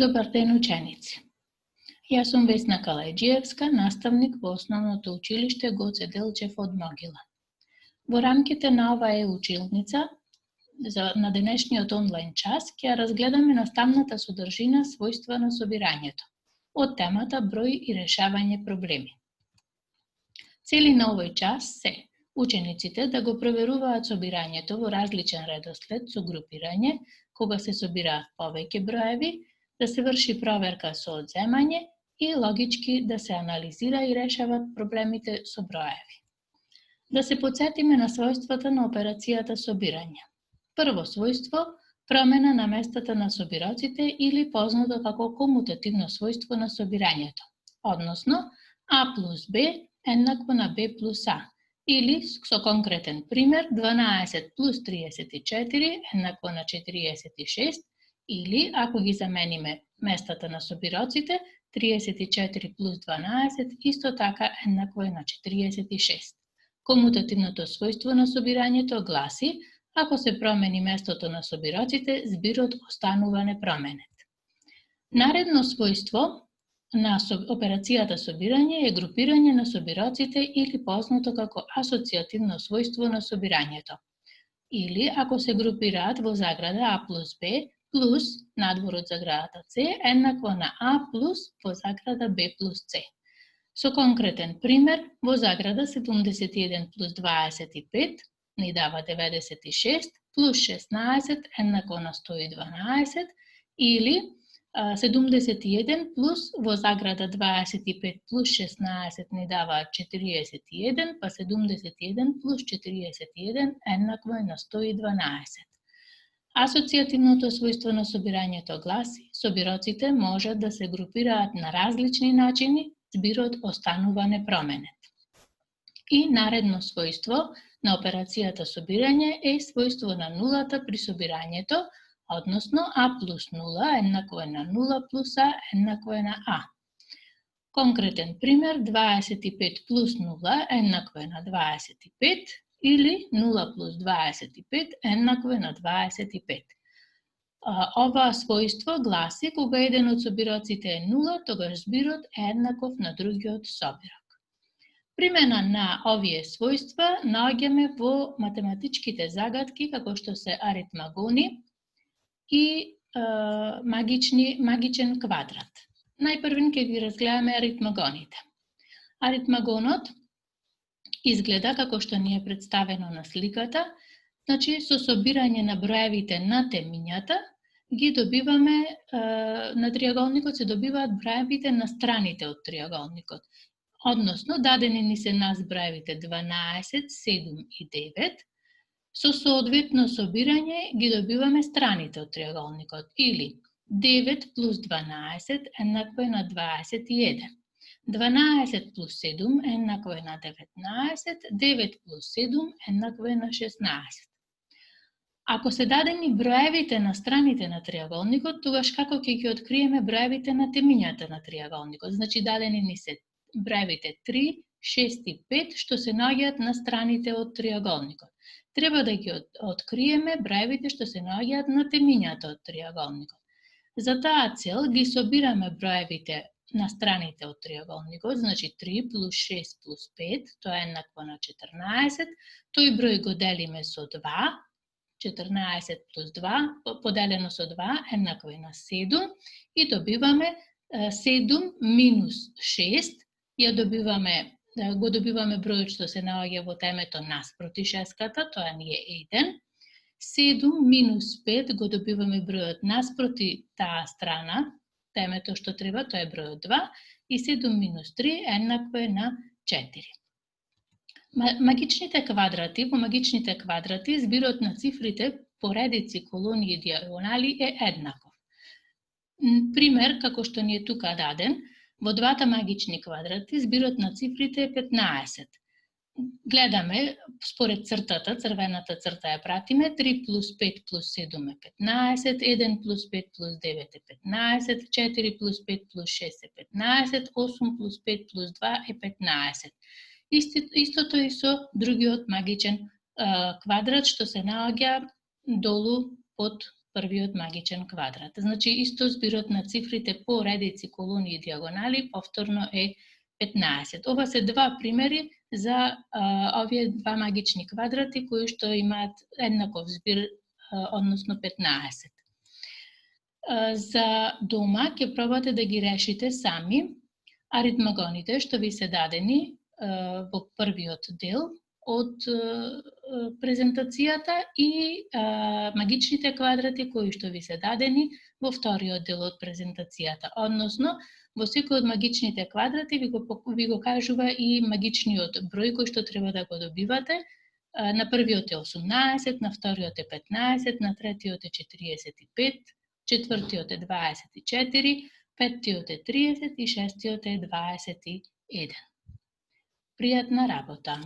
Добар ден, ученици! Јас сум Весна Калајджиевска, наставник во Основното училиште Гоце Делчев од Могила. Во рамките на оваа училница, на денешниот онлайн час, ќе разгледаме наставната содржина својства на собирањето, од темата број и решавање проблеми. Цели на овој час се учениците да го проверуваат собирањето во различен редослед со групирање, кога се собираат повеќе броеви, да се врши проверка со одземање и логички да се анализира и решават проблемите со броеви. Да се потсетиме на својствата на операцијата собирање. Прво својство – промена на местата на собироците или познато како комутативно својство на собирањето, односно А плюс Б еднакво на Б плюс А, или со конкретен пример 12 плюс 34 еднакво на 46, или, ако ги замениме местата на собироците, 34 плюс 12 исто така еднакво е на 46. Комутативното својство на собирањето гласи, ако се промени местото на собироците, збирот останува непроменет. Наредно својство на операцијата собирање е групирање на собироците или познато како асоцијативно својство на собирањето. Или, ако се групираат во заграда А плюс Б, плюс надвор од заградата С еднакво на А плюс во заграда Б плюс С. Со конкретен пример, во заграда 71 плюс 25 ни дава 96, плюс 16 еднакво на 112, или 71 плюс во заграда 25 плюс 16 ни дава 41, па 71 плюс 41 еднакво е на 112. Асоцијативното својство на собирањето гласи, собироците можат да се групираат на различни начини, збирот останува непроменет. И наредно својство на операцијата собирање е својство на нулата при собирањето, односно А плюс 0 еднакво е на 0 плюс А еднакво е на А. Конкретен пример 25 плюс 0 еднакво е на 25, или 0 плюс 25 еднакво е на 25. Ова својство гласи, кога еден од собироците е 0, тогаш збирот е еднаков на другиот собирок. Примена на овие својства наоѓаме во математичките загадки, како што се аритмагони и магичен квадрат. Најпрвен ќе ги разгледаме аритмагоните. Аритмагонот изгледа како што ни е представено на сликата, значи со собирање на броевите на темињата, ги добиваме, на триаголникот се добиваат броевите на страните од триаголникот. Односно, дадени ни се нас броевите 12, 7 и 9, со соодветно собирање ги добиваме страните од триаголникот, или 9 плюс 12 еднакво е на 21. 12 плюс 7 еднакво е на 19, 9 плюс 7 еднакво е на 16. Ако се дадени броевите на страните на триаголникот, тогаш како ќе ги откриеме броевите на темињата на триаголникот? Значи дадени ни се броевите 3, 6 и 5, што се наоѓаат на страните од триаголникот. Треба да ги откриеме броевите што се наоѓаат на темињата од триаголникот. За таа цел ги собираме броевите на страните од триаголникот, значи 3 плюс 6 плюс 5, тоа е еднакво на 14, тој број го делиме со 2, 14 плюс 2 поделено со 2 еднакво е на 7 и добиваме 7 минус 6, го добиваме бројот што се наоѓа во темето наспроти шеската, тоа ни е 1. 7 минус 5 го добиваме бројот наспроти таа страна, темето што треба, тоа е бројот 2, и 7 минус 3 еднакво е на 4. Во магичните квадрати, збирот на цифрите по редици, колони и диагонали е еднаков. Пример, како што ни е тука даден, во двата магични квадрати, збирот на цифрите е 15. Гледаме, според цртата, црвената црта ја пратиме, 3 плюс 5 плюс 7 е 15, 1 плюс 5 плюс 9 е 15, 4 плюс 5 плюс 6 е 15, 8 плюс 5 плюс 2 е 15. Истото и со другиот магичен квадрат, што се наоѓа долу под првиот магичен квадрат. Значи, исто збирот на цифрите по редици, колони и диагонали повторно е 15. Ова се два примери за овие два магични квадрати кои што имаат еднаков збир, односно 15. За дома ќе пробате да ги решите сами аритмагоните што ви се дадени во првиот дел од презентацијата и магичните квадрати кои што ви се дадени во вториот дел од презентацијата. Односно, во секој од магичните квадрати ви го кажува и магичниот број кој што треба да го добивате. На првиот е 18, на вториот е 15, на третиот е 45, четвртиот е 24, петтиот е 30 и шестиот е 21. Пријатна работа!